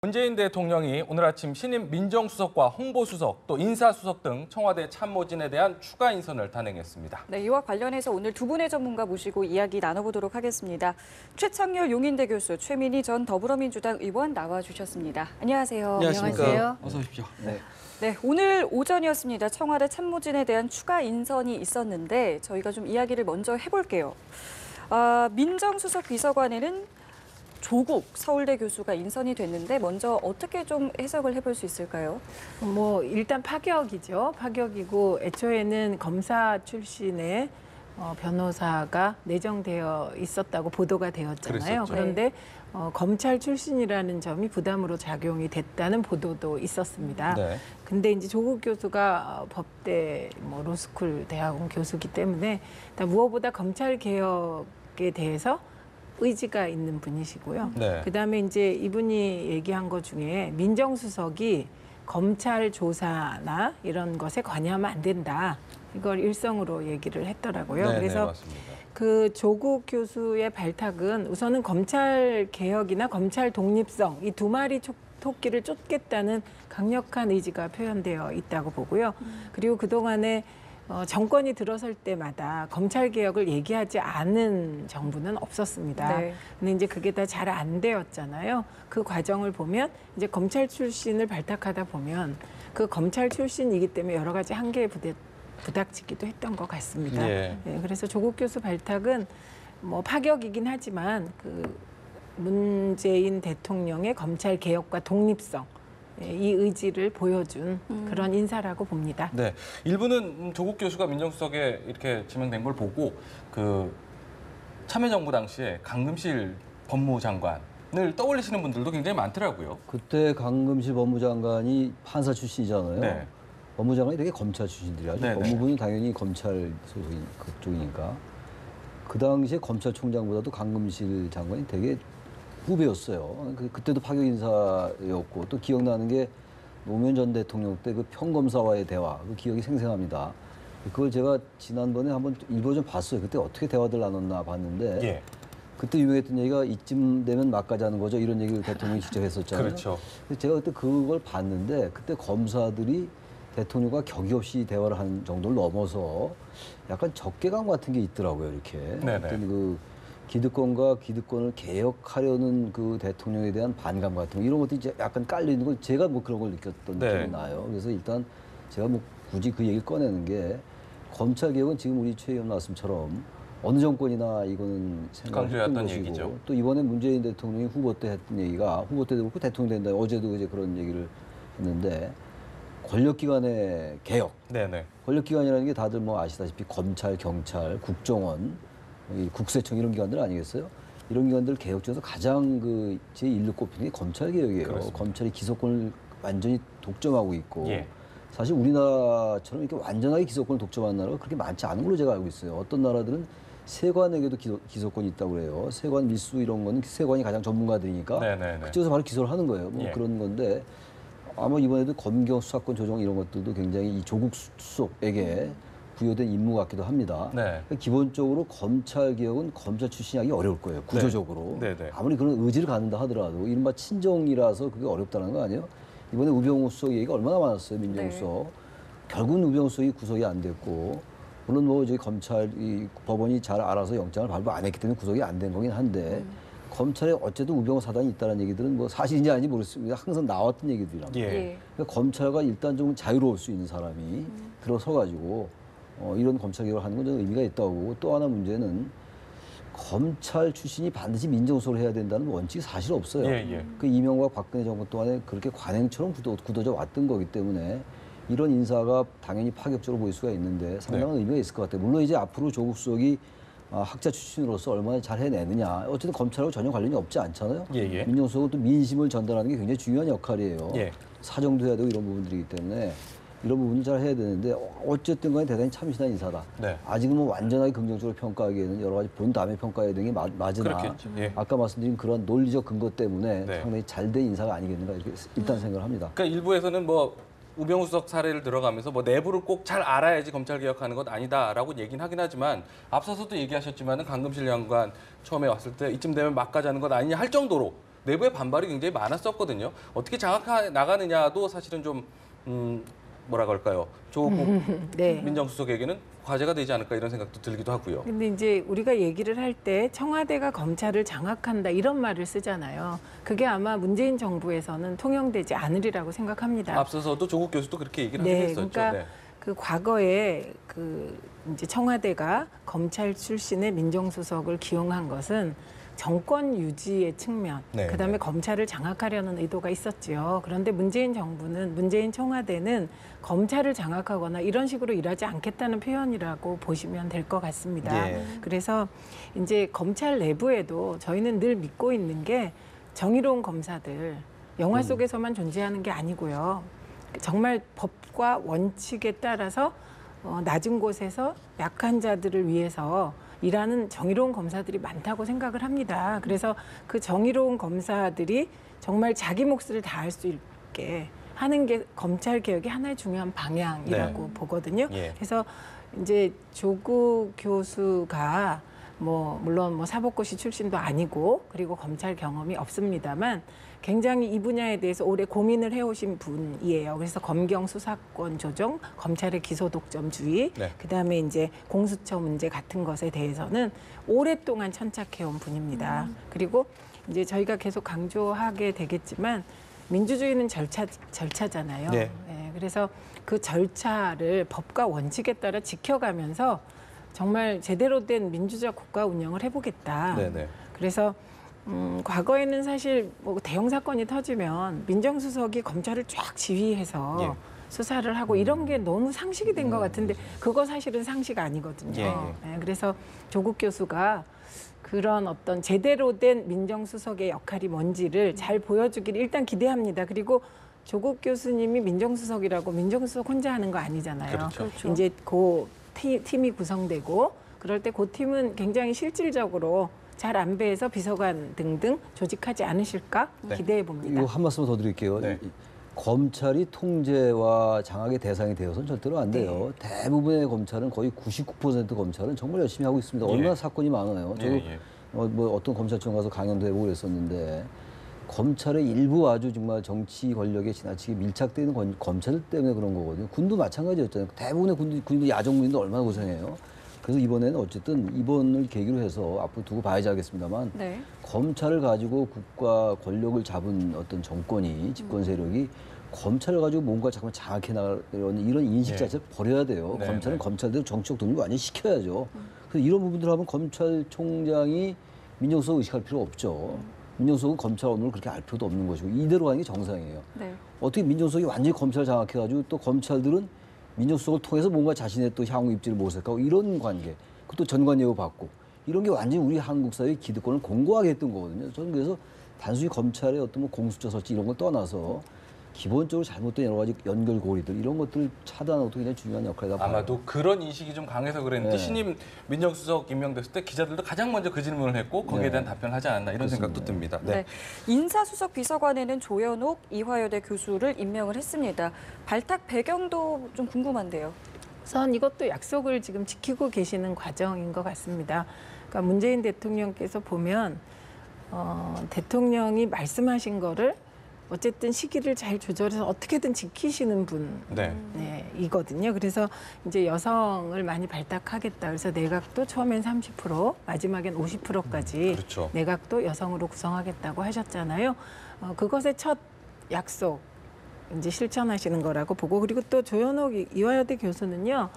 문재인 대통령이 오늘 아침 신임 민정수석과 홍보수석, 또 인사수석 등 청와대 참모진에 대한 추가 인선을 단행했습니다. 네, 이와 관련해서 오늘 두 분의 전문가 모시고 이야기 나눠보도록 하겠습니다. 최창렬 용인대 교수, 최민희 전 더불어민주당 의원 나와주셨습니다. 안녕하세요. 안녕하세요. 어서 오십시오. 네, 오늘 오전이었습니다. 청와대 참모진에 대한 추가 인선이 있었는데 저희가 좀 이야기를 먼저 해볼게요. 민정수석 비서관에는 조국 서울대 교수가 인선이 됐는데 먼저 어떻게 좀 해석을 해볼 수 있을까요? 일단 파격이죠. 파격이고 애초에는 검사 출신의 변호사가 내정되어 있었다고 보도가 되었잖아요. 그랬었죠. 그런데 검찰 출신이라는 점이 부담으로 작용이 됐다는 보도도 있었습니다. 네. 근데 이제 조국 교수가 법대 로스쿨 대학원 교수기 때문에 무엇보다 검찰 개혁에 대해서 의지가 있는 분이시고요. 네. 그다음에 이제 이분이 얘기한 것 중에 민정수석이 검찰 조사나 이런 것에 관여하면 안 된다. 이걸 일성으로 얘기를 했더라고요. 네, 그래서 맞습니다. 그 조국 교수의 발탁은 우선은 검찰 개혁이나 검찰 독립성 이 두 마리 토끼를 쫓겠다는 강력한 의지가 표현되어 있다고 보고요. 그리고 그동안에 정권이 들어설 때마다 검찰 개혁을 얘기하지 않은 정부는 없었습니다. 네. 근데 이제 그게 다 잘 안 되었잖아요. 그 과정을 보면 이제 검찰 출신을 발탁하다 보면 그 검찰 출신이기 때문에 여러 가지 한계에 부닥치기도 했던 것 같습니다. 예. 네, 그래서 조국 교수 발탁은 파격이긴 하지만 그 문재인 대통령의 검찰 개혁과 독립성 이 의지를 보여준 그런 인사라고 봅니다. 네, 일부는 조국 교수가 민정수석에 이렇게 지명된 걸 보고 그 참여정부 당시에 강금실 법무장관을 떠올리시는 분들도 굉장히 많더라고요. 그때 강금실 법무장관이 판사 출신이잖아요. 네. 법무장관이 되게 검찰 출신들이야. 네, 네. 법무부는 당연히 검찰 소속인 그쪽이니까. 그 당시에 검찰총장보다도 강금실 장관이 되게 후배였어요. 그때도 파격 인사였고 또 기억나는 게 노무현 전 대통령 때 그 평검사와의 대화 그 기억이 생생합니다. 그걸 제가 지난번에 한번 일부 좀 봤어요. 그때 어떻게 대화들 나눴나 봤는데 예. 그때 유명했던 얘기가 이쯤 되면 막가자는 거죠. 이런 얘기를 대통령이 직접 했었잖아요. 그렇죠. 근데 제가 그때 그걸 봤는데 그때 검사들이 대통령과 격의 없이 대화를 한 정도를 넘어서 약간 적개감 같은 게 있더라고요. 이렇게. 네네. 어떤 그 기득권과 기득권을 개혁하려는 그 대통령에 대한 반감 같은 거 이런 것도 이제 약간 깔려 있는 걸 제가 그런 걸 느꼈던 네. 기억이 나요. 그래서 일단 제가 굳이 그 얘기를 꺼내는 게 검찰 개혁은 지금 우리 최 의원 말씀처럼 어느 정권이나 이거는 생각했던 강조했던 것이고 얘기죠. 또 이번에 문재인 대통령이 후보 때 했던 얘기가 후보 때도 그렇고 대통령 된다 어제도 이제 그런 얘기를 했는데 권력기관의 개혁. 네네. 권력기관이라는 게 다들 아시다시피 검찰, 경찰, 국정원, 이 국세청 이런 기관들 아니겠어요? 이런 기관들 개혁 중에서 가장 그 제1로 꼽히는 게 검찰 개혁이에요. 그렇습니다. 검찰이 기소권을 완전히 독점하고 있고 예. 사실 우리나라처럼 이렇게 완전하게 기소권을 독점하는 나라가 그렇게 많지 않은 걸로 제가 알고 있어요. 어떤 나라들은 세관에게도 기소권이 있다고 그래요. 세관 밀수 이런 거는 세관이 가장 전문가들이니까 네네네. 그쪽에서 바로 기소를 하는 거예요. 예. 그런 건데 아마 이번에도 검경 수사권 조정 이런 것들도 굉장히 이 조국 수석에게 부여된 임무 같기도 합니다. 네. 기본적으로 검찰 개혁은 검찰 출신이 하기 어려울 거예요. 구조적으로. 네. 네. 아무리 그런 의지를 갖는다 하더라도 이른바 친정이라서 그게 어렵다는 거 아니에요? 이번에 우병우 수석 얘기가 얼마나 많았어요. 민정수석. 결국은 우병우 수석이 구속이 안 됐고 물론 저희 검찰이 법원이 잘 알아서 영장을 발부 안 했기 때문에 구속이 안 된 거긴 한데 검찰에 어쨌든 우병우 사단이 있다는 얘기들은 사실인지 아닌지 모르겠습니다. 항상 나왔던 얘기들이랍니다. 예. 그러니까 검찰과 일단 좀 자유로울 수 있는 사람이 들어서 가지고 이런 검찰 개혁을 하는 건 좀 의미가 있다고 보고 또 하나 문제는 검찰 출신이 반드시 민정수석을 해야 된다는 원칙이 사실 없어요. 예. 그 이명박 박근혜 정권 동안에 그렇게 관행처럼 굳어져 왔던 거기 때문에 이런 인사가 당연히 파격적으로 보일 수가 있는데 상당한 의미가 있을 것 같아요. 물론 이제 앞으로 조국 수석이 학자 출신으로서 얼마나 잘 해내느냐. 어쨌든 검찰하고 전혀 관련이 없지 않잖아요. 예. 민정수석은 또 민심을 전달하는 게 굉장히 중요한 역할이에요. 예. 사정도 해야 되고 이런 부분들이기 때문에 이런 부분을 잘 해야 되는데 어쨌든 간에 대단히 참신한 인사다. 네. 아직은 완전하게 긍정적으로 평가하기에는 여러 가지 본 다음에 평가해야 되는 게 맞으나 그렇겠죠. 예. 아까 말씀드린 그런 논리적 근거 때문에 네. 상당히 잘된 인사가 아니겠는가 이렇게 일단 생각을 합니다. 그러니까 일부에서는 우병우 수석 사례를 들어가면서 내부를 꼭 잘 알아야지 검찰 개혁하는 것 아니다라고 얘기는 하긴 하지만 앞서서도 얘기하셨지만은 강금실 장관 처음에 왔을 때 이쯤 되면 막 가자는 것 아니냐 할 정도로 내부의 반발이 굉장히 많았었거든요. 어떻게 장악해 나가느냐도 사실은 좀 뭐라 그럴까요? 조국 네. 민정수석에게는 과제가 되지 않을까 이런 생각도 들기도 하고요. 근데 이제 우리가 얘기를 할 때 청와대가 검찰을 장악한다 이런 말을 쓰잖아요. 그게 아마 문재인 정부에서는 통용되지 않으리라고 생각합니다. 앞서서도 조국 교수도 그렇게 얘기를 하긴 네, 했었죠. 그러니까 네. 그 과거에 그 이제 청와대가 검찰 출신의 민정수석을 기용한 것은 정권 유지의 측면, 네, 그다음에 네. 검찰을 장악하려는 의도가 있었지요. 그런데 문재인 정부는, 문재인 청와대는 검찰을 장악하거나 이런 식으로 일하지 않겠다는 표현이라고 보시면 될 것 같습니다. 예. 그래서 이제 검찰 내부에도 저희는 늘 믿고 있는 게 정의로운 검사들, 영화 속에서만 존재하는 게 아니고요. 정말 법과 원칙에 따라서 낮은 곳에서 약한 자들을 위해서 일하는 정의로운 검사들이 많다고 생각을 합니다. 그래서 그 정의로운 검사들이 정말 자기 몫을 다할 수 있게 하는 게 검찰 개혁의 하나의 중요한 방향이라고 보거든요. 예. 그래서 이제 조국 교수가 물론 사법고시 출신도 아니고 그리고 검찰 경험이 없습니다만 굉장히 이 분야에 대해서 오래 고민을 해오신 분이에요. 그래서 검경 수사권 조정, 검찰의 기소 독점주의, 네. 그다음에 이제 공수처 문제 같은 것에 대해서는 오랫동안 천착해온 분입니다. 그리고 이제 저희가 계속 강조하게 되겠지만 민주주의는 절차잖아요. 네. 예, 그래서 그 절차를 법과 원칙에 따라 지켜가면서 정말 제대로 된 민주적 국가 운영을 해보겠다. 네네. 그래서 과거에는 사실 대형 사건이 터지면 민정수석이 검찰을 쫙 지휘해서 예. 수사를 하고 이런 게 너무 상식이 된 것 같은데 그거 사실은 상식 아니거든요. 예, 네, 그래서 조국 교수가 그런 어떤 제대로 된 민정수석의 역할이 뭔지를 잘 보여주기를 일단 기대합니다. 그리고 조국 교수님이 민정수석이라고 민정수석 혼자 하는 거 아니잖아요. 그렇죠. 이제 그 팀이 구성되고 그럴 때 그 팀은 굉장히 실질적으로 잘 안배해서 비서관 등등 조직하지 않으실까 네. 기대해 봅니다. 이거 한 말씀 더 드릴게요. 네. 검찰이 통제와 장악의 대상이 되어서는 절대로 안 돼요. 네. 대부분의 검찰은 거의 99% 검찰은 정말 열심히 하고 있습니다. 얼마나 예. 사건이 많아요. 저도 예. 어떤 검찰청 가서 강연도 해보고 그랬었는데 검찰의 일부 아주 정말 정치 권력에 지나치게 밀착되는 검찰 때문에 그런 거거든요. 군도 마찬가지였잖아요. 대부분의 군도 야정군인도 얼마나 고생해요. 그래서 이번에는 어쨌든 이번을 계기로 해서 앞으로 두고 봐야지 알겠습니다만 네. 검찰을 가지고 국가 권력을 잡은 어떤 정권이 집권 세력이 검찰을 가지고 뭔가 잠깐 장악해 나가려는 이런 인식 예. 자체를 버려야 돼요. 네, 검찰은 네. 검찰대로 정치적 독립을 완전히 시켜야죠. 그래서 이런 부분들 하면 검찰총장이 민정수석 의식할 필요 없죠. 민정수석은 검찰 업무를 그렇게 알 필요도 없는 것이고 이대로 가는 게 정상이에요. 네. 어떻게 민정수석이 완전히 검찰 장악해가지고 또 검찰들은 민정수석을 통해서 뭔가 자신의 또 향후 입지를 모색하고 이런 관계, 그것도 전관예우 받고 이런 게 완전히 우리 한국 사회의 기득권을 공고하게 했던 거거든요. 저는 그래서 단순히 검찰의 어떤 공수처 설치 이런 걸 떠나서 기본적으로 잘못된 여러 가지 연결고리들 이런 것들을 차단하는 것도 굉장히 중요한 역할이다 봐요. 아마도 그런 인식이 좀 강해서 그랬는데 네. 신임 민정수석 임명됐을 때 기자들도 가장 먼저 그 질문을 했고 거기에 네. 대한 답변을 하지 않았나 이런 그렇습니다. 생각도 듭니다. 네. 인사수석 비서관에는 조현옥 이화여대 교수를 임명을 했습니다. 발탁 배경도 좀 궁금한데요. 우선 이것도 약속을 지금 지키고 계시는 과정인 것 같습니다. 그러니까 문재인 대통령께서 보면 대통령이 말씀하신 거를 어쨌든 시기를 잘 조절해서 어떻게든 지키시는 네. 분이거든요. 그래서 이제 여성을 많이 발탁하겠다. 그래서 내각도 처음엔 30%, 마지막엔 50%까지 그렇죠. 내각도 여성으로 구성하겠다고 하셨잖아요. 그것의 첫 약속 이제 실천하시는 거라고 보고 그리고 또 조현옥 이화여대 교수는요.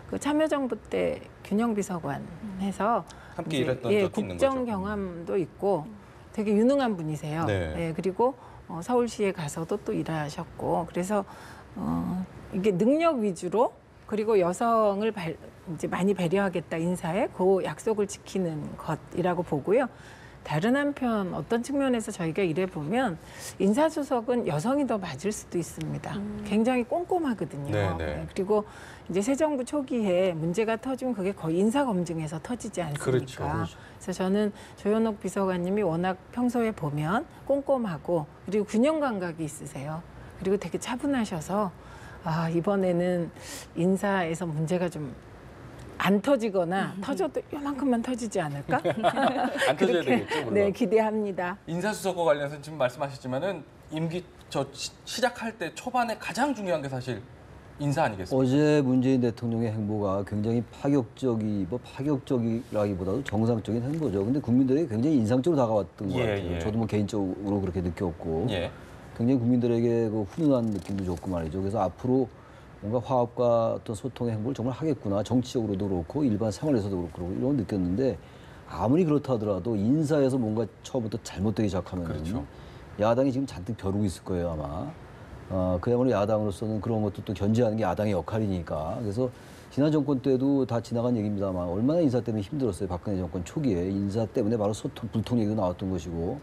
그 참여정부 때 균형비서관 해서 함께 이제, 일했던 적이 있는 거죠. 국정 경험도 있고 되게 유능한 분이세요. 네. 그리고 서울시에 가서도 또 일하셨고 그래서 이게 능력 위주로 그리고 여성을 이제 많이 배려하겠다 인사에 그 약속을 지키는 것이라고 보고요. 다른 한편 어떤 측면에서 저희가 이래 보면 인사수석은 여성이 더 맞을 수도 있습니다. 굉장히 꼼꼼하거든요. 네, 네. 그리고 이제 새 정부 초기에 문제가 터지면 그게 거의 인사검증에서 터지지 않습니까? 그렇죠. 그래서 저는 조현옥 비서관님이 워낙 평소에 보면 꼼꼼하고 그리고 균형 감각이 있으세요. 그리고 되게 차분하셔서 이번에는 인사에서 문제가 좀 안 터지거나 터져도 요만큼만 터지지 않을까? 안 터져야 되겠죠, 물론. 네, 기대합니다. 인사수석과 관련해서 지금 말씀하셨지만은 임기 시작할 때 초반에 가장 중요한 게 사실 인사 아니겠습니까? 어제 문재인 대통령의 행보가 굉장히 파격적이라기보다도 정상적인 행보죠. 근데 국민들에게 굉장히 인상적으로 다가왔던 것 같아요. 저도 뭐 개인적으로 그렇게 느꼈고 굉장히 국민들에게 그 훈훈한 느낌도 좋고 말이죠. 그래서 앞으로 뭔가 화합과 어떤 소통의 행보를 정말 하겠구나. 정치적으로도 그렇고 일반 생활에서도 그렇고 이런 걸 느꼈는데 아무리 그렇다 하더라도 인사에서 뭔가 처음부터 잘못되기 시작하면 그렇죠. 야당이 지금 잔뜩 벼르고 있을 거예요 아마. 그야말로 야당으로서는 그런 것도 또 견제하는 게 야당의 역할이니까. 그래서 지난 정권 때도 다 지나간 얘기입니다만 얼마나 인사 때문에 힘들었어요. 박근혜 정권 초기에. 인사 때문에 바로 불통 얘기도 나왔던 것이고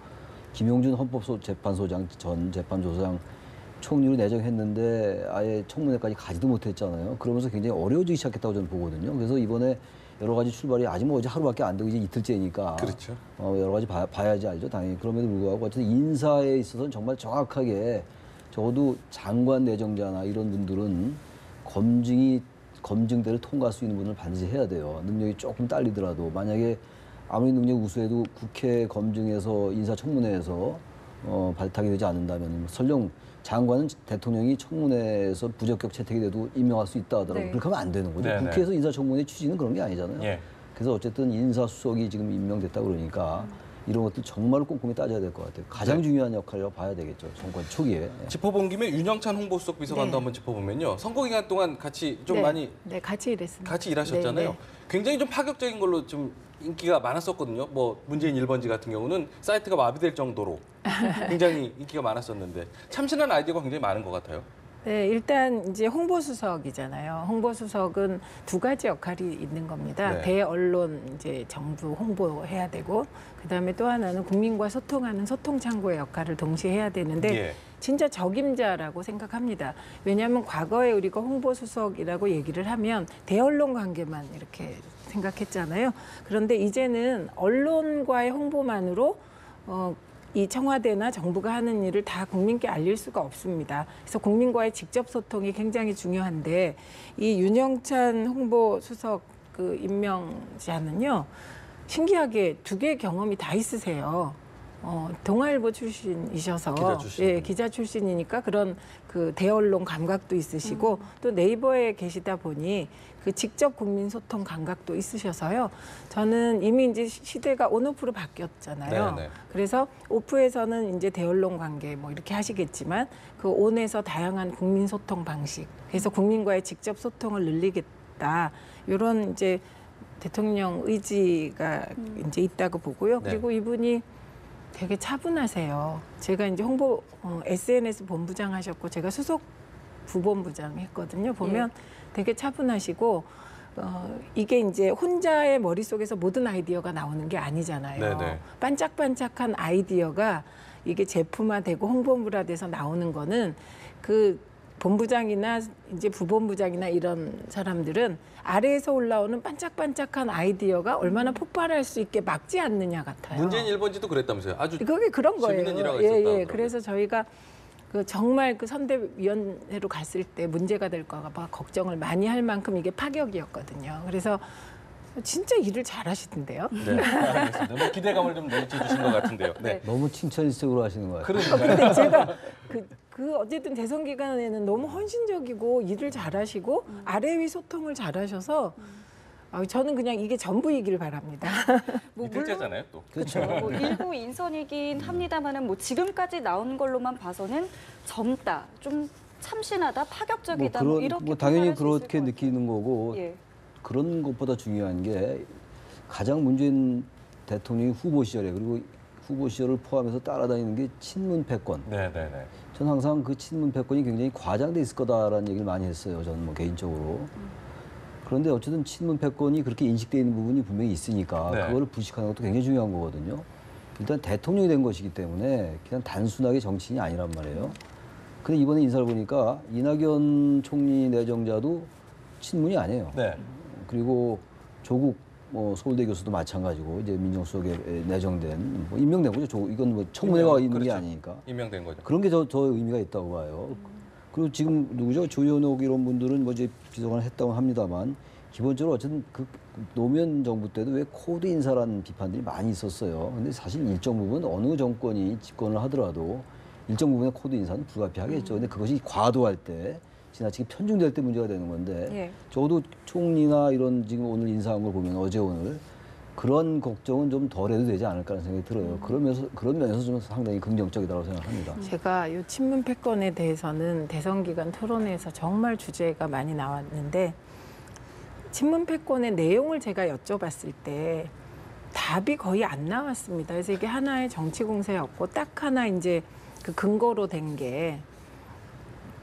김용준 헌법재판소장 전 재판조사장 총리로 내정했는데 아예 청문회까지 가지도 못했잖아요. 그러면서 굉장히 어려워지기 시작했다고 저는 보거든요. 그래서 이번에 여러 가지 출발이 아직 뭐 어제 하루밖에 안 되고 이제 이틀째니까 그렇죠. 여러 가지 봐야지 알죠. 당연히. 그럼에도 불구하고 어쨌든 인사에 있어서는 정말 정확하게 적어도 장관 내정자나 이런 분들은 검증대를 통과할 수 있는 분을 반드시 해야 돼요. 능력이 조금 딸리더라도 만약에 아무리 능력 우수해도 국회 검증에서 인사청문회에서 발탁이 되지 않는다면 설령 장관은 대통령이 청문회에서 부적격 채택이 돼도 임명할 수 있다 하더라도 그렇게 하면 안 되는 거죠. 네네. 국회에서 인사청문회 취지는 그런 게 아니잖아요. 예. 그래서 어쨌든 인사수석이 지금 임명됐다 그러니까 이런 것들 정말로 꼼꼼히 따져야 될 것 같아요. 가장 중요한 역할이라고 봐야 되겠죠. 정권 초기에. 짚어본 김에 윤영찬 홍보수석 비서관도 네. 한번 짚어보면요. 선거 기간 동안 같이 좀 많이 네, 같이 일했습니다. 같이 일하셨잖아요. 네, 네. 굉장히 좀 파격적인 걸로 좀 인기가 많았었거든요. 뭐 문재인 1번지 같은 경우는 사이트가 마비될 정도로 굉장히 인기가 많았었는데 참신한 아이디어가 굉장히 많은 것 같아요. 네, 일단 이제 홍보수석이잖아요. 홍보수석은 두 가지 역할이 있는 겁니다. 네. 대언론 이제 정부 홍보해야 되고, 그다음에 또 하나는 국민과 소통하는 소통창구의 역할을 동시에 해야 되는데 예. 진짜 적임자라고 생각합니다. 왜냐하면 과거에 우리가 홍보수석이라고 얘기를 하면 대언론 관계만 이렇게 생각했잖아요. 그런데 이제는 언론과의 홍보만으로 이 청와대나 정부가 하는 일을 다 국민께 알릴 수가 없습니다. 그래서 국민과의 직접 소통이 굉장히 중요한데 이 윤영찬 홍보수석 그 임명자는요, 신기하게 두 개의 경험이 다 있으세요. 동아일보 출신이셔서 기자 출신. 예, 기자 출신이니까 그런 그 대언론 감각도 있으시고 또 네이버에 계시다 보니 그 직접 국민 소통 감각도 있으셔서요. 저는 이미 이제 시대가 온오프로 바뀌었잖아요. 네네. 그래서 오프에서는 이제 대언론 관계 뭐 이렇게 하시겠지만 그 온에서 다양한 국민 소통 방식, 그래서 국민과의 직접 소통을 늘리겠다. 이런 이제 대통령 의지가 이제 있다고 보고요. 네. 그리고 이분이 되게 차분하세요. 제가 이제 홍보 SNS 본부장 하셨고 제가 수석 부본부장 했거든요. 보면 되게 차분하시고 이게 이제 혼자의 머릿속에서 모든 아이디어가 나오는 게 아니잖아요. 네네. 반짝반짝한 아이디어가 이게 제품화되고 홍보물화돼서 나오는 거는 그 본부장이나 이제 부본부장이나 이런 사람들은 아래에서 올라오는 반짝반짝한 아이디어가 얼마나 폭발할 수 있게 막지 않느냐 같아요. 문재인 1번지도 그랬다면서요. 아주 그게 그런 거예요. 재밌는 일화가 있었다 그러더라고요. 그래서 저희가 그 정말 그 선대위원회로 갔을 때 문제가 될까 봐 걱정을 많이 할 만큼 이게 파격이었거든요. 그래서 진짜 일을 잘하시던데요. 네, 알겠습니다. 뭐 기대감을 좀 내주신 것 같은데요. 네. 너무 칭찬식으로 하시는 것 같아요. 그러니까요. 근데 제가 그 어쨌든 대선 기간에는 너무 헌신적이고 일을 잘하시고 아래 위 소통을 잘하셔서 저는 그냥 이게 전부이길 바랍니다. 뭐 이틀째잖아요, 또. 그렇죠. 뭐 일부 인선이긴 합니다만은 뭐 지금까지 나온 걸로만 봐서는 젊다, 좀 참신하다, 파격적이다, 뭐 이렇게 뭐 당연히 평가할 수 있을 그렇게 것 느끼는 거고 같아요. 예. 그런 것보다 중요한 게 가장 문재인 대통령이 후보 시절에 그리고 후보 시절을 포함해서 따라다니는 게 친문 패권. 네네네. 저는 항상 그 친문 패권이 굉장히 과장돼 있을 거다라는 얘기를 많이 했어요. 저는 뭐 개인적으로. 그런데 어쨌든 친문 패권이 그렇게 인식되어 있는 부분이 분명히 있으니까 네. 그거를 부식하는 것도 굉장히 중요한 거거든요. 일단 대통령이 된 것이기 때문에 그냥 단순하게 정치인이 아니란 말이에요. 근데 이번에 인사를 보니까 이낙연 총리 내정자도 친문이 아니에요. 네. 그리고 조국 서울대 교수도 마찬가지고 이제 민정수석에 내정된 뭐 임명된 거죠. 이건 뭐 청문회가 있는 게 그렇죠. 아니니까. 임명된 거죠. 그런 게 저 의미가 있다고 봐요. 그리고 지금 누구죠? 조현옥 이런 분들은 뭐 이제 비서관을 했다고 합니다만 기본적으로 어쨌든 그 노무현 정부 때도 왜 코드 인사라는 비판들이 많이 있었어요. 근데 사실 일정 부분 어느 정권이 집권을 하더라도 일정 부분의 코드 인사는 불가피하겠죠. 근데 그것이 과도할 때, 지나치게 편중될 때 문제가 되는 건데 예. 저도 총리나 이런 지금 오늘 인사한 걸 보면 어제 오늘 그런 걱정은 좀 덜해도 되지 않을까라는 생각이 들어요. 그런 면에서 좀 상당히 긍정적이라고 생각합니다. 제가 이 친문 패권에 대해서는 대선 기간 토론회에서 정말 주제가 많이 나왔는데 친문 패권의 내용을 제가 여쭤봤을 때 답이 거의 안 나왔습니다. 그래서 이게 하나의 정치 공세였고 딱 하나 이제 그 근거로 된 게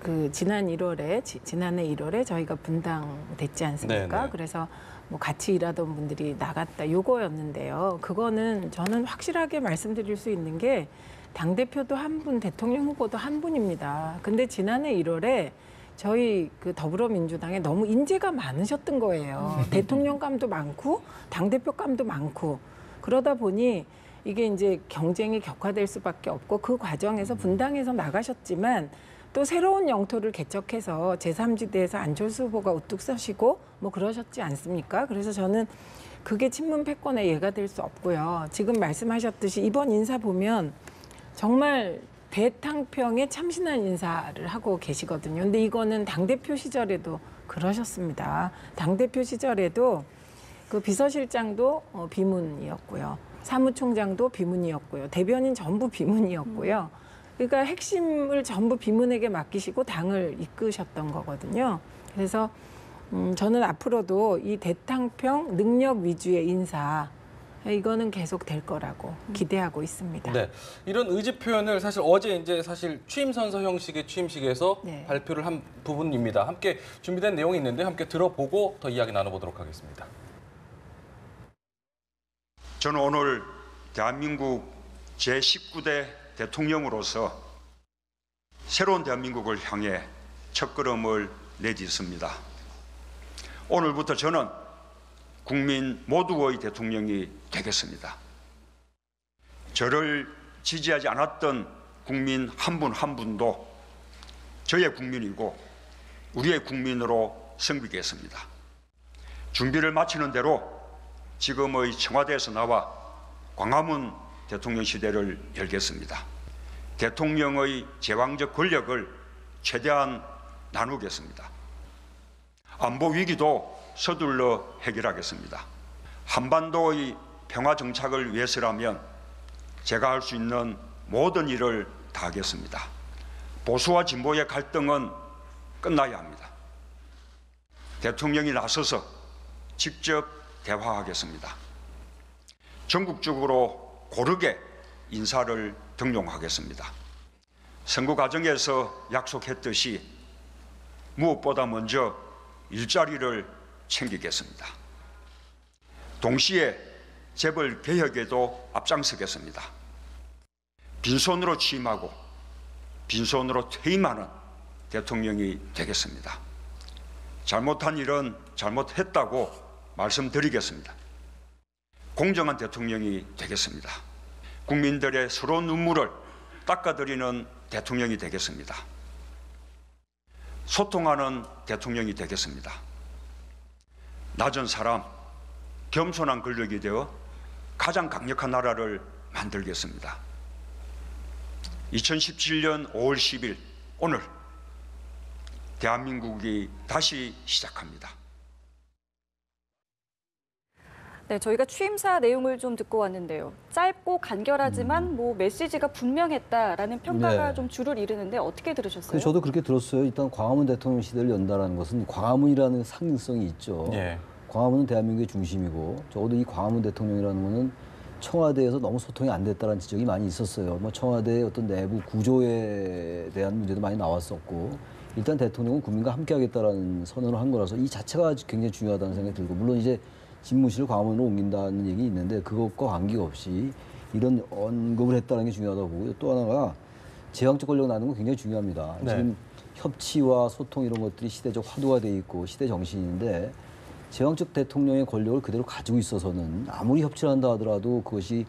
그 지난해 1월에 저희가 분당됐지 않습니까? 네네. 그래서 뭐 같이 일하던 분들이 나갔다 요거였는데요. 그거는 저는 확실하게 말씀드릴 수 있는 게 당대표도 한 분, 대통령 후보도 한 분입니다. 근데 지난해 1월에 저희 그 더불어민주당에 너무 인재가 많으셨던 거예요. 대통령감도 많고 당대표감도 많고 그러다 보니 이게 이제 경쟁이 격화될 수밖에 없고 그 과정에서 분당에서 나가셨지만 또 새로운 영토를 개척해서 제3지대에서 안철수 후보가 우뚝 서시고 뭐 그러셨지 않습니까? 그래서 저는 그게 친문 패권의 예가 될 수 없고요. 지금 말씀하셨듯이 이번 인사 보면 정말 대탕평에 참신한 인사를 하고 계시거든요. 근데 이거는 당대표 시절에도 그러셨습니다. 당대표 시절에도 그 비서실장도 비문이었고요. 사무총장도 비문이었고요. 대변인 전부 비문이었고요. 그러니까 핵심을 전부 비문에게 맡기시고 당을 이끄셨던 거거든요. 그래서 저는 앞으로도 이 대탕평 능력 위주의 인사 이거는 계속 될 거라고 기대하고 있습니다. 네, 이런 의지 표현을 사실 어제 이제 사실 취임 선서 형식의 취임식에서 네. 발표를 한 부분입니다. 함께 준비된 내용이 있는데 함께 들어보고 더 이야기 나눠보도록 하겠습니다. 저는 오늘 대한민국 제19대 대통령으로서 새로운 대한민국을 향해 첫걸음을 내딛습니다. 오늘부터 저는 국민 모두의 대통령이 되겠습니다. 저를 지지하지 않았던 국민 한 분 한 분도 저의 국민이고 우리의 국민으로 섬기겠습니다. 준비를 마치는 대로 지금의 청와대에서 나와 광화문 대통령 시대를 열겠습니다. 대통령의 제왕적 권력을 최대한 나누겠습니다. 안보 위기도 서둘러 해결하겠습니다. 한반도의 평화 정착을 위해서라면 제가 할 수 있는 모든 일을 다하겠습니다. 보수와 진보의 갈등은 끝나야 합니다. 대통령이 나서서 직접 대화하겠습니다. 전국적으로 고르게 인사를 등용하겠습니다. 선거 과정에서 약속했듯이 무엇보다 먼저 일자리를 챙기겠습니다. 동시에 재벌 개혁에도 앞장서겠습니다. 빈손으로 취임하고 빈손으로 퇴임하는 대통령이 되겠습니다. 잘못한 일은 잘못했다고 말씀드리겠습니다. 공정한 대통령이 되겠습니다. 국민들의 서러운 눈물을 닦아드리는 대통령이 되겠습니다. 소통하는 대통령이 되겠습니다. 낮은 사람, 겸손한 권력이 되어 가장 강력한 나라를 만들겠습니다. 2017년 5월 10일 오늘 대한민국이 다시 시작합니다. 네, 저희가 취임사 내용을 좀 듣고 왔는데요. 짧고 간결하지만 뭐 메시지가 분명했다라는 평가가 네. 좀 주를 이루는데 어떻게 들으셨어요? 저도 그렇게 들었어요. 일단 광화문 대통령 시대를 연다라는 것은 광화문이라는 상징성이 있죠. 예. 광화문은 대한민국의 중심이고 적어도 이 광화문 대통령이라는 거는 청와대에서 너무 소통이 안 됐다는 지적이 많이 있었어요. 뭐 청와대의 어떤 내부 구조에 대한 문제도 많이 나왔었고 일단 대통령은 국민과 함께하겠다라는 선언을 한 거라서 이 자체가 굉장히 중요하다는 생각이 들고 물론 이제 집무실을 광화문으로 옮긴다는 얘기 있는데 그것과 관계없이 이런 언급을 했다는 게 중요하다고 보고요. 또 하나가 제왕적 권력을 나누는 건 굉장히 중요합니다. 네. 지금 협치와 소통 이런 것들이 시대적 화두가 돼 있고 시대 정신인데 제왕적 대통령의 권력을 그대로 가지고 있어서는 아무리 협치를 한다 하더라도 그것이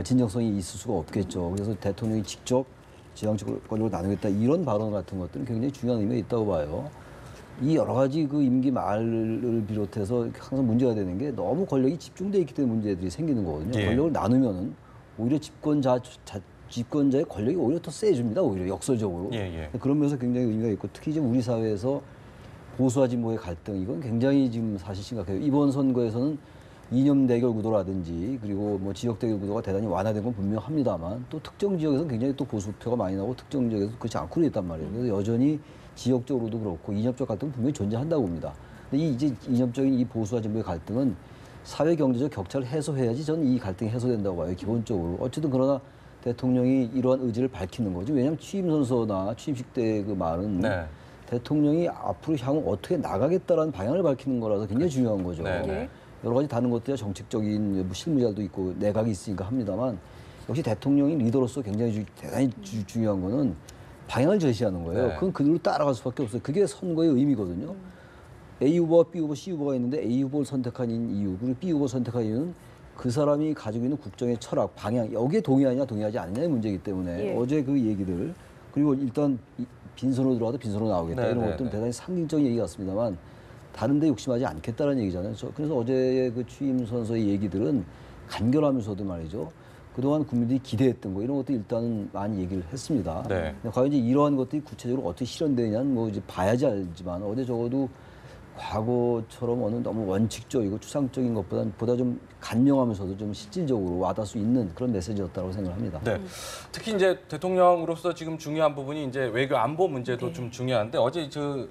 진정성이 있을 수가 없겠죠. 그래서 대통령이 직접 제왕적 권력을 나누겠다 이런 발언 같은 것들은 굉장히 중요한 의미가 있다고 봐요. 이 여러 가지 그 임기 말을 비롯해서 항상 문제가 되는 게 너무 권력이 집중돼 있기 때문에 문제들이 생기는 거거든요. 예. 권력을 나누면은 오히려 집권자의 권력이 오히려 더 세집니다. 오히려 역설적으로. 예, 예. 그런 면에서 굉장히 의미가 있고 특히 이제 우리 사회에서 보수와 진보의 갈등 이건 굉장히 지금 사실 심각해요. 이번 선거에서는 이념 대결 구도라든지 그리고 뭐 지역 대결 구도가 대단히 완화된 건 분명합니다만 또 특정 지역에서는 굉장히 또 보수표가 많이 나오고 특정 지역에서 그렇지 않고 있단 말이에요. 그래서 여전히 지역적으로도 그렇고 이념적 갈등은 분명히 존재한다고 봅니다. 근데 이 이제 이념적인 이 보수와 진보의 갈등은 사회 경제적 격차를 해소해야지 저는 이 갈등이 해소된다고 봐요. 기본적으로. 어쨌든 그러나 대통령이 이러한 의지를 밝히는 거죠. 왜냐하면 취임 선서나 취임식 때 그 말은 네. 대통령이 앞으로 향후 어떻게 나가겠다라는 방향을 밝히는 거라서 굉장히 중요한 거죠. 네, 네. 여러 가지 다른 것들이 정책적인 실무자도 있고 내각이 있으니까 합니다만 역시 대통령이 리더로서 굉장히 대단히 중요한 거는 방향을 제시하는 거예요. 네. 그건 그대로 따라갈 수밖에 없어요. 그게 선거의 의미거든요. A 후보와 B 후보, C 후보가 있는데 A 후보를 선택한 이유 그리고 B 후보를 선택한 이유는 그 사람이 가지고 있는 국정의 철학, 방향 여기에 동의하냐 동의하지 않느냐의 문제이기 때문에 예. 어제 그 얘기들 그리고 일단 빈손으로 들어가도 빈손으로 나오겠다 네, 이런 네, 것들은 네. 대단히 상징적인 얘기 같습니다만 다른 데 욕심하지 않겠다는 얘기잖아요. 그래서 어제의 그 취임 선서의 얘기들은 간결하면서도 말이죠. 그동안 국민들이 기대했던 거 이런 것도 일단은 많이 얘기를 했습니다. 네. 근데 과연 이제 이러한 것들이 구체적으로 어떻게 실현되느냐는 뭐 이제 봐야지 알지만 어제 적어도 과거처럼 어느 너무 원칙적이고 추상적인 보다 좀 간명하면서도 좀 실질적으로 와닿을 수 있는 그런 메시지였다고 생각합니다. 네. 특히 이제 대통령으로서 지금 중요한 부분이 이제 외교 안보 문제도 좀 중요한데 어제 그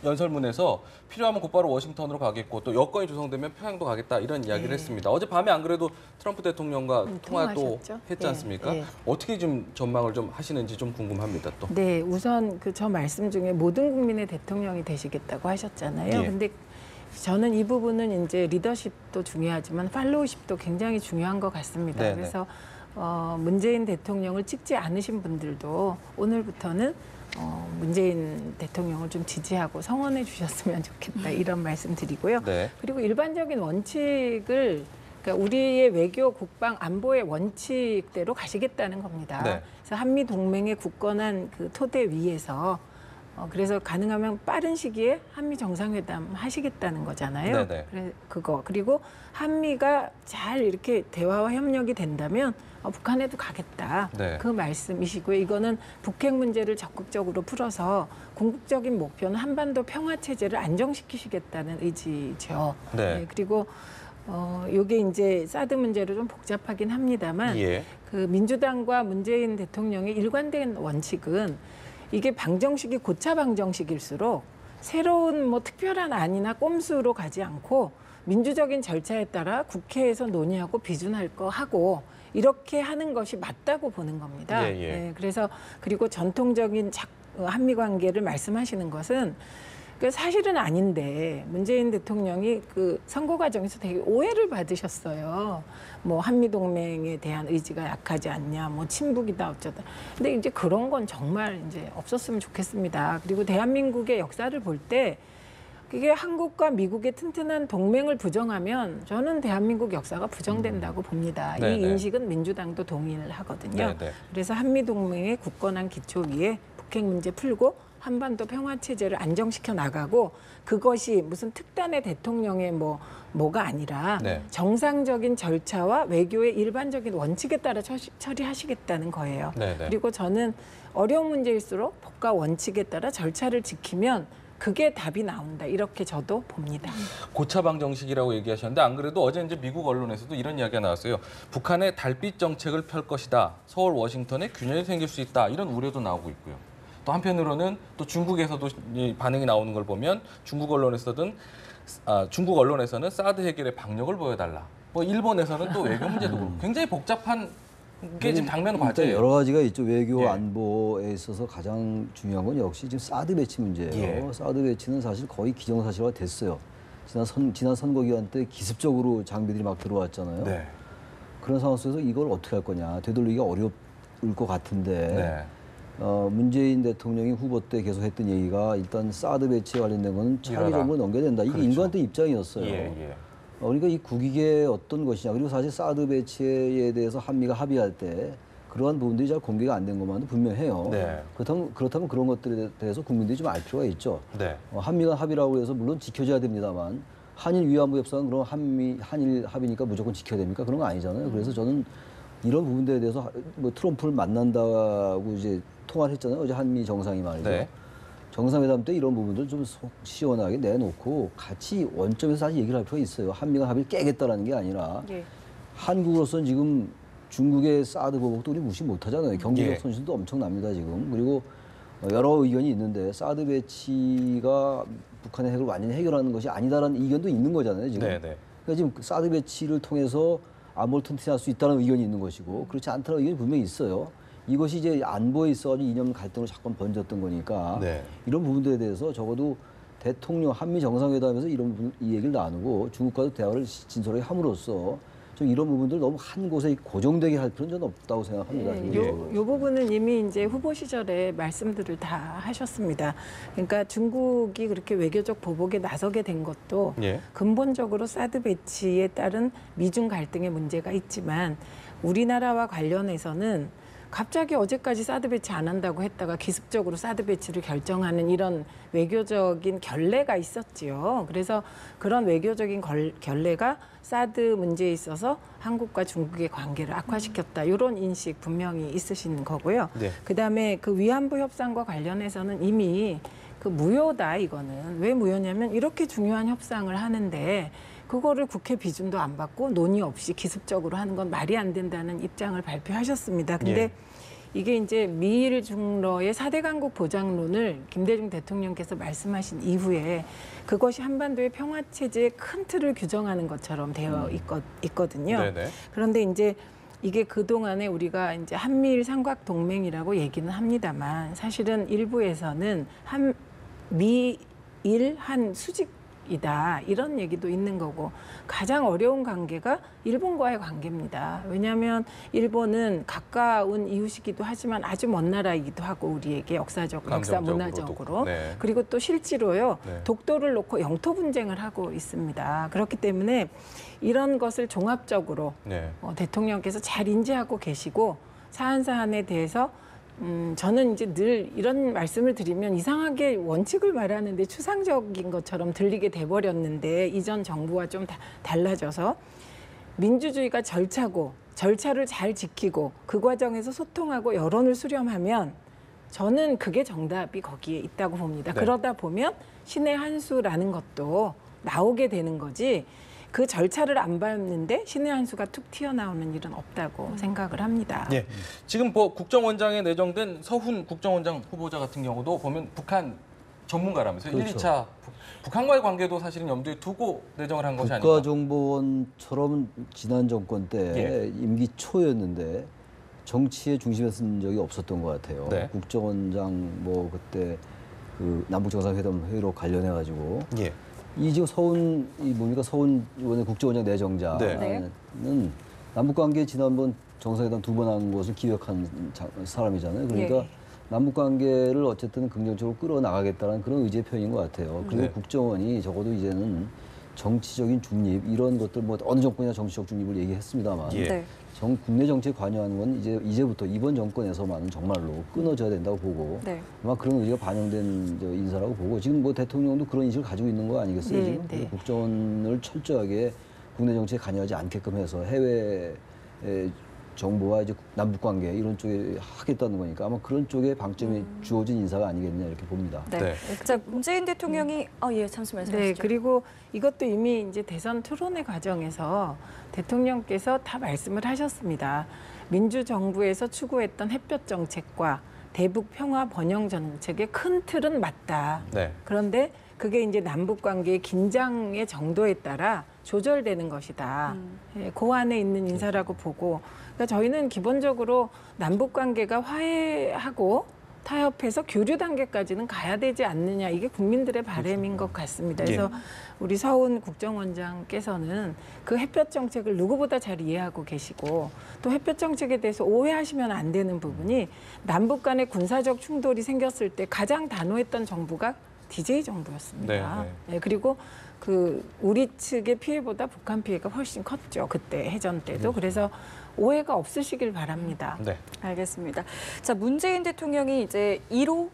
연설문에서 필요하면 곧바로 워싱턴으로 가겠고 또 여건이 조성되면 평양도 가겠다 이런 이야기를 했습니다. 어제 밤에 안 그래도 트럼프 대통령과 통화도 통화하셨죠? 했지 예, 않습니까? 예. 어떻게 좀 전망을 좀 하시는지 좀 궁금합니다. 또. 네, 우선 그 저 말씀 중에 모든 국민의 대통령이 되시겠다고 하셨잖아요. 예. 근데 저는 이 부분은 이제 리더십도 중요하지만 팔로우십도 굉장히 중요한 것 같습니다. 네네. 그래서 문재인 대통령을 찍지 않으신 분들도 오늘부터는 문재인 대통령을 좀 지지하고 성원해 주셨으면 좋겠다 이런 말씀 드리고요. 네. 그리고 일반적인 원칙을 그러니까 우리의 외교, 국방, 안보의 원칙대로 가시겠다는 겁니다. 네. 그래서 한미 동맹의 굳건한 그 토대 위에서 그래서 가능하면 빠른 시기에 한미 정상회담 하시겠다는 거잖아요. 네네. 그거 그리고 한미가 잘 이렇게 대화와 협력이 된다면 북한에도 가겠다. 네. 그 말씀이시고요. 이거는 북핵 문제를 적극적으로 풀어서 궁극적인 목표는 한반도 평화 체제를 안정시키시겠다는 의지죠. 네. 그리고 요게 이제 사드 문제로 좀 복잡하긴 합니다만 예. 그 민주당과 문재인 대통령의 일관된 원칙은 이게 방정식이 고차 방정식일수록 새로운 뭐 특별한 안이나 꼼수로 가지 않고 민주적인 절차에 따라 국회에서 논의하고 비준할 거 하고 이렇게 하는 것이 맞다고 보는 겁니다. 예, 예. 네, 그래서 그리고 전통적인 한미 관계를 말씀하시는 것은 그 사실은 아닌데 문재인 대통령이 그 선거 과정에서 되게 오해를 받으셨어요. 뭐 한미 동맹에 대한 의지가 약하지 않냐, 뭐 친북이다 어쩌다. 근데 이제 그런 건 정말 이제 없었으면 좋겠습니다. 그리고 대한민국의 역사를 볼 때 그게 한국과 미국의 튼튼한 동맹을 부정하면 저는 대한민국 역사가 부정된다고 봅니다. 네네. 이 인식은 민주당도 동의를 하거든요. 네네. 그래서 한미 동맹의 굳건한 기초 위에 북핵 문제 풀고 한반도 평화 체제를 안정시켜 나가고 그것이 무슨 특단의 대통령의 뭐가 아니라 네. 정상적인 절차와 외교의 일반적인 원칙에 따라 처리하시겠다는 거예요. 네네. 그리고 저는 어려운 문제일수록 법과 원칙에 따라 절차를 지키면 그게 답이 나온다. 이렇게 저도 봅니다. 고차 방정식이라고 얘기하셨는데 안 그래도 어제 이제 미국 언론에서도 이런 이야기가 나왔어요. 북한의 달빛 정책을 펼 것이다. 서울 워싱턴에 균열이 생길 수 있다. 이런 우려도 나오고 있고요. 또 한편으로는 또 중국에서도 이 반응이 나오는 걸 보면 중국 언론에서는 사드 해결에 박력을 보여달라. 뭐 일본에서는 또 외교 문제도 그렇고 굉장히 복잡한 게 지금 당면 일단 과제예요. 여러 가지가 있죠. 외교 예. 안보에 있어서 가장 중요한 건 역시 지금 사드 배치 문제예요. 예. 사드 배치는 사실 거의 기정사실화 됐어요. 지난 선거 기간 때 기습적으로 장비들이 막 들어왔잖아요. 네. 그런 상황 속에서 이걸 어떻게 할 거냐. 되돌리기가 어려울 것 같은데 네. 문재인 대통령이 후보 때 계속 했던 얘기가 일단 사드 배치에 관련된 건 차기 밀어라. 정부에 넘겨야 된다. 이게 그렇죠. 일관된 입장이었어요. 예, 예. 그러니까 이 국익의 어떤 것이냐. 그리고 사실 사드 배치에 대해서 한미가 합의할 때 그러한 부분들이 잘 공개가 안 된 것만은 분명해요. 네. 그렇다면 그런 것들에 대해서 국민들이 좀 알 필요가 있죠. 네. 한미 간 합의라고 해서 물론 지켜져야 됩니다만 한일 위안부 협상은 그럼 한일 합의니까 무조건 지켜야 됩니까? 그런 거 아니잖아요. 그래서 저는 이런 부분들에 대해서 뭐 트럼프를 만난다고 이제 통화를 했잖아요. 어제 한미 정상이 말이죠. 네. 정상회담 때 이런 부분들 좀 속 시원하게 내놓고 같이 원점에서 다시 얘기를 할 필요가 있어요. 한미 간 합의를 깨겠다라는 게 아니라 예. 한국으로서는 지금 중국의 사드 보복도 우리 무시 못하잖아요. 경제적 예. 손실도 엄청납니다 지금. 그리고 여러 의견이 있는데 사드 배치가 북한의 핵을 완전히 해결하는 것이 아니다라는 의견도 있는 거잖아요 지금. 네, 네. 그러니까 지금 사드 배치를 통해서 안보를 튼튼할 수 있다는 의견이 있는 것이고 그렇지 않다는 의견이 분명히 있어요. 이것이 이제 안보에 있어가지고 이념 갈등으로 자꾸 번졌던 거니까 네. 이런 부분들에 대해서 적어도 대통령 한미 정상회담에서 이 얘기를 나누고 중국과도 대화를 진솔하게 함으로써 좀 이런 부분들 너무 한 곳에 고정되게 할 필요는 저는 없다고 생각합니다. 예, 개인적으로. 요 부분은 이미 이제 후보 시절에 말씀들을 다 하셨습니다. 그러니까 중국이 그렇게 외교적 보복에 나서게 된 것도 예. 근본적으로 사드 배치에 따른 미중 갈등의 문제가 있지만 우리나라와 관련해서는 갑자기 어제까지 사드 배치 안 한다고 했다가 기습적으로 사드 배치를 결정하는 이런 외교적인 결례가 있었지요. 그래서 그런 외교적인 결례가 사드 문제에 있어서 한국과 중국의 관계를 악화시켰다. 이런 인식 분명히 있으신 거고요. 네. 그다음에 그 위안부 협상과 관련해서는 이미 그 무효다 이거는. 왜 무효냐면 이렇게 중요한 협상을 하는데 그거를 국회 비준도 안 받고 논의 없이 기습적으로 하는 건 말이 안 된다는 입장을 발표하셨습니다. 근데 예. 이게 이제 미일 중러의 4대 강국 보장론을 김대중 대통령께서 말씀하신 이후에 그것이 한반도의 평화 체제의 큰 틀을 규정하는 것처럼 되어 있거든요. 네네. 그런데 이제 이게 그동안에 우리가 이제 한미일 삼각 동맹이라고 얘기는 합니다만 사실은 일부에서는 미일 한 수직이다 이런 얘기도 있는 거고 가장 어려운 관계가 일본과의 관계입니다. 왜냐하면 일본은 가까운 이웃이기도 하지만 아주 먼 나라이기도 하고 우리에게 역사 문화적으로 네. 그리고 또 실제로요 네. 독도를 놓고 영토 분쟁을 하고 있습니다. 그렇기 때문에 이런 것을 종합적으로 네. 대통령께서 잘 인지하고 계시고 사안에 대해서 저는 이제 늘 이런 말씀을 드리면 이상하게 원칙을 말하는데 추상적인 것처럼 들리게 돼버렸는데 이전 정부와 좀 달라져서 민주주의가 절차를 잘 지키고 그 과정에서 소통하고 여론을 수렴하면 저는 그게 정답이 거기에 있다고 봅니다. 네. 그러다 보면 신의 한 수라는 것도 나오게 되는 거지 그 절차를 안 밟는데 신의 한 수가 툭 튀어나오는 일은 없다고 생각을 합니다. 예. 지금 뭐 국정원장에 내정된 서훈 국정원장 후보자 같은 경우도 보면 북한 전문가라면서요. 그렇죠. 1, 2차 북한과의 관계도 사실은 염두에 두고 내정을 한 것이 아닌가. 국가정보원처럼 지난 정권 때 예. 임기 초였는데 정치의 중심에 쓴 적이 없었던 것 같아요. 네. 국정원장 뭐 그때 그 남북 정상회담 회의로 관련해 가지고 예. 이 지금 서훈 이번에 국정원장 내정자는 네. 남북관계 지난번 정상회담 2번 한 것을 기획한 사람이잖아요. 그러니까 예. 남북관계를 어쨌든 긍정적으로 끌어나가겠다는 그런 의지의 표현인 것 같아요. 그리고 네. 국정원이 적어도 이제는 정치적인 중립 이런 것들 뭐 어느 정권이나 정치적 중립을 얘기했습니다만 예. 네. 국내 정치에 관여하는 건 이제부터 이번 정권에서만은 정말로 끊어져야 된다고 보고 네. 아마 그런 의지가 반영된 인사라고 보고 지금 뭐 대통령도 그런 인식을 가지고 있는 거 아니겠어요? 네, 지금 네. 국정원을 철저하게 국내 정치에 관여하지 않게끔 해서 해외 정보와 이제 남북 관계 이런 쪽에 하겠다는 거니까 아마 그런 쪽에 방점이 주어진 인사가 아니겠냐 이렇게 봅니다. 네. 네. 자, 문재인 대통령이 예, 잠시 말씀하시죠. 네, 그리고 이것도 이미 이제 대선 토론회 과정에서 대통령께서 다 말씀을 하셨습니다. 민주정부에서 추구했던 햇볕 정책과 대북 평화 번영 정책의 큰 틀은 맞다. 네. 그런데 그게 이제 남북 관계의 긴장의 정도에 따라 조절되는 것이다. 예, 그 안에 있는 인사라고 보고, 그러니까 저희는 기본적으로 남북 관계가 화해하고 타협해서 교류 단계까지는 가야 되지 않느냐, 이게 국민들의 바람인 것 같습니다. 그래서 우리 서훈 국정원장께서는 그 햇볕 정책을 누구보다 잘 이해하고 계시고, 또 햇볕 정책에 대해서 오해하시면 안 되는 부분이 남북 간의 군사적 충돌이 생겼을 때 가장 단호했던 정부가 DJ 정부였습니다. 네, 네, 그리고 그 우리 측의 피해보다 북한 피해가 훨씬 컸죠. 그때 해전 때도. 그래서 오해가 없으시길 바랍니다. 네. 알겠습니다. 자, 문재인 대통령이 이제 1호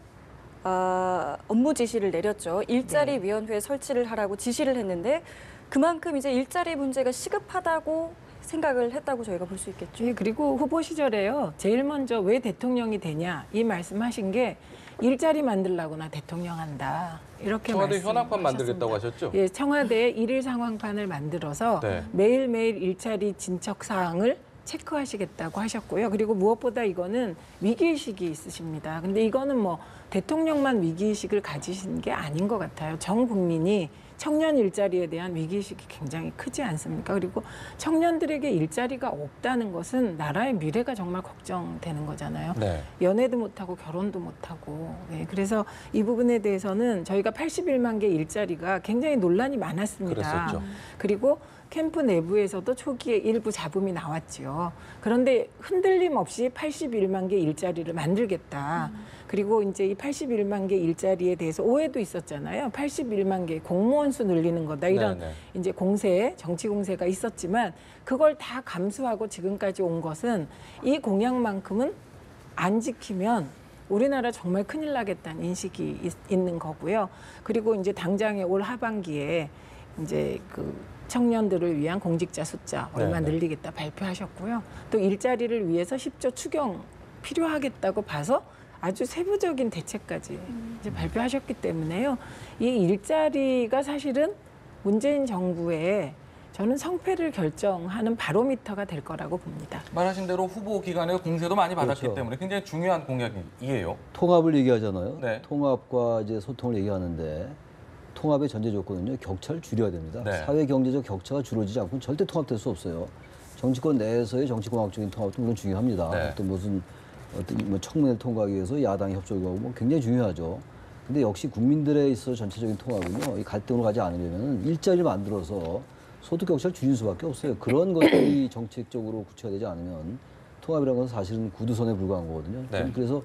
업무 지시를 내렸죠. 일자리 위원회 설치를 하라고 지시를 했는데 그만큼 이제 일자리 문제가 시급하다고 생각을 했다고 저희가 볼 수 있겠죠. 예, 그리고 후보 시절에요. 제일 먼저 왜 대통령이 되냐 이 말씀하신 게 일자리 만들라고 나 대통령 한다. 이렇게 청와대 현황판 말씀하셨습니다. 만들겠다고 하셨죠? 예, 청와대에 일일 상황판을 만들어서 네. 매일매일 일자리 진척 사항을 체크하시겠다고 하셨고요. 그리고 무엇보다 이거는 위기의식이 있으십니다. 근데 이거는 뭐 대통령만 위기의식을 가지신 게 아닌 것 같아요. 전 국민이 청년 일자리에 대한 위기의식이 굉장히 크지 않습니까? 그리고 청년들에게 일자리가 없다는 것은 나라의 미래가 정말 걱정되는 거잖아요. 네. 연애도 못하고 결혼도 못하고. 네, 그래서 이 부분에 대해서는 저희가 81만 개 일자리가 굉장히 논란이 많았습니다. 그랬었죠. 그리고 캠프 내부에서도 초기에 일부 잡음이 나왔지요. 그런데 흔들림 없이 81만 개 일자리를 만들겠다. 그리고 이제 이 81만 개 일자리에 대해서 오해도 있었잖아요. 81만 개 공무원 수 늘리는 거다. 이런 네네. 이제 공세, 정치 공세가 있었지만 그걸 다 감수하고 지금까지 온 것은 이 공약만큼은 안 지키면 우리나라 정말 큰일 나겠다는 인식이 있는 거고요. 그리고 이제 당장에 올 하반기에 이제 그 청년들을 위한 공직자 숫자 얼마 네네. 늘리겠다 발표하셨고요. 또 일자리를 위해서 10조 추경 필요하겠다고 봐서 아주 세부적인 대책까지 이제 발표하셨기 때문에요. 이 일자리가 사실은 문재인 정부의 저는 성패를 결정하는 바로미터가 될 거라고 봅니다. 말하신 대로 후보 기간에 공세도 많이 받았기 그렇죠. 때문에 굉장히 중요한 공약이에요. 통합을 얘기하잖아요. 네. 통합과 이제 소통을 얘기하는데 통합의 전제 조건은요, 격차를 줄여야 됩니다. 네. 사회 경제적 격차가 줄어지지 않고는 절대 통합될 수 없어요. 정치권 내에서의 정치공학적인 통합도 물론 중요합니다. 네. 또 무슨 어떤 뭐 청문회를 통과하기 위해서 야당이 협조하고 뭐 굉장히 중요하죠. 근데 역시 국민들에 있어 전체적인 통합은요, 이 갈등으로 가지 않으려면 일자리를 만들어서 소득 격차를 줄일 수밖에 없어요. 그런 것들이 정책적으로 구체화되지 않으면 통합이라는 것은 사실은 구두선에 불과한 거거든요. 네. 그래서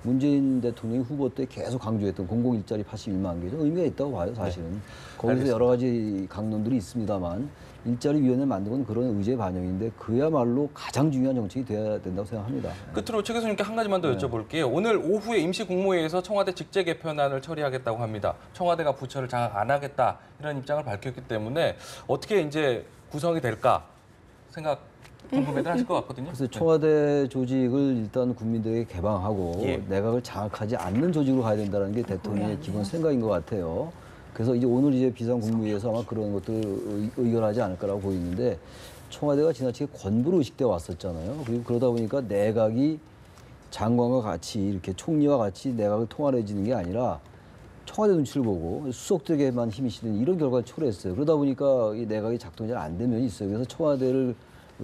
문재인 대통령이 후보 때 계속 강조했던 공공 일자리 81만 개, 의미가 있다고 봐요, 사실은. 거기서 알겠습니다. 여러 가지 강론들이 있습니다만 일자리위원회를 만든 건 그런 의지의 반영인데 그야말로 가장 중요한 정책이 돼야 된다고 생각합니다. 끝으로 최 교수님께 한 가지만 더 여쭤볼게요. 오늘 오후에 임시 국무회의에서 청와대 직제 개편안을 처리하겠다고 합니다. 청와대가 부처를 장악 안 하겠다 이런 입장을 밝혔기 때문에 어떻게 이제 구성이 될까 생각 궁금해들 하실 것 같거든요. 그래서 청와대 조직을 일단 국민들에게 개방하고 예. 내각을 장악하지 않는 조직으로 가야 된다는 게 대통령의 기본 생각인 것 같아요. 그래서 이제 오늘 이제 비상국무회의에서 아마 그런 것들 의결하지 않을까라고 보이는데 청와대가 지나치게 권부로 의식돼 왔었잖아요. 그리고 그러다 보니까 내각이 장관과 같이 이렇게 총리와 같이 내각을 통할해지는 게 아니라 청와대 눈치를 보고 수석들에게만 힘이 실리는 이런 결과를 초래했어요. 그러다 보니까 이 내각이 작동이 잘 안 되면 있어요. 그래서 청와대를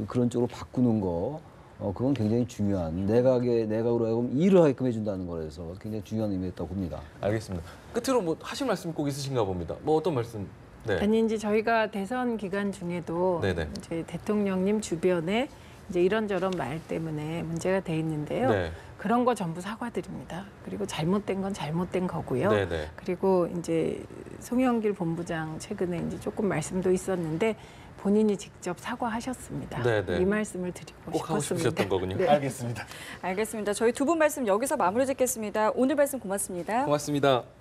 그런 쪽으로 바꾸는 거, 그건 굉장히 중요한 내각으로 하여금 일을 하게끔 해준다는 거라서 굉장히 중요한 의미였다고 봅니다. 알겠습니다. 끝으로 뭐 하실 말씀 꼭 있으신가 봅니다. 뭐 어떤 말씀? 네. 아니 이제 저희가 대선 기간 중에도 네네. 이제 대통령님 주변에 이제 이런저런 말 때문에 문제가 돼 있는데요. 네. 그런 거 전부 사과드립니다. 그리고 잘못된 건 잘못된 거고요. 네네. 그리고 이제 송영길 본부장 최근에 이제 조금 말씀도 있었는데 본인이 직접 사과하셨습니다. 네네. 이 말씀을 드리고 꼭 하고 싶었습니다. 싶으셨던 거군요. 네. 알겠습니다. 알겠습니다. 저희 두 분 말씀 여기서 마무리 짓겠습니다. 오늘 말씀 고맙습니다. 고맙습니다.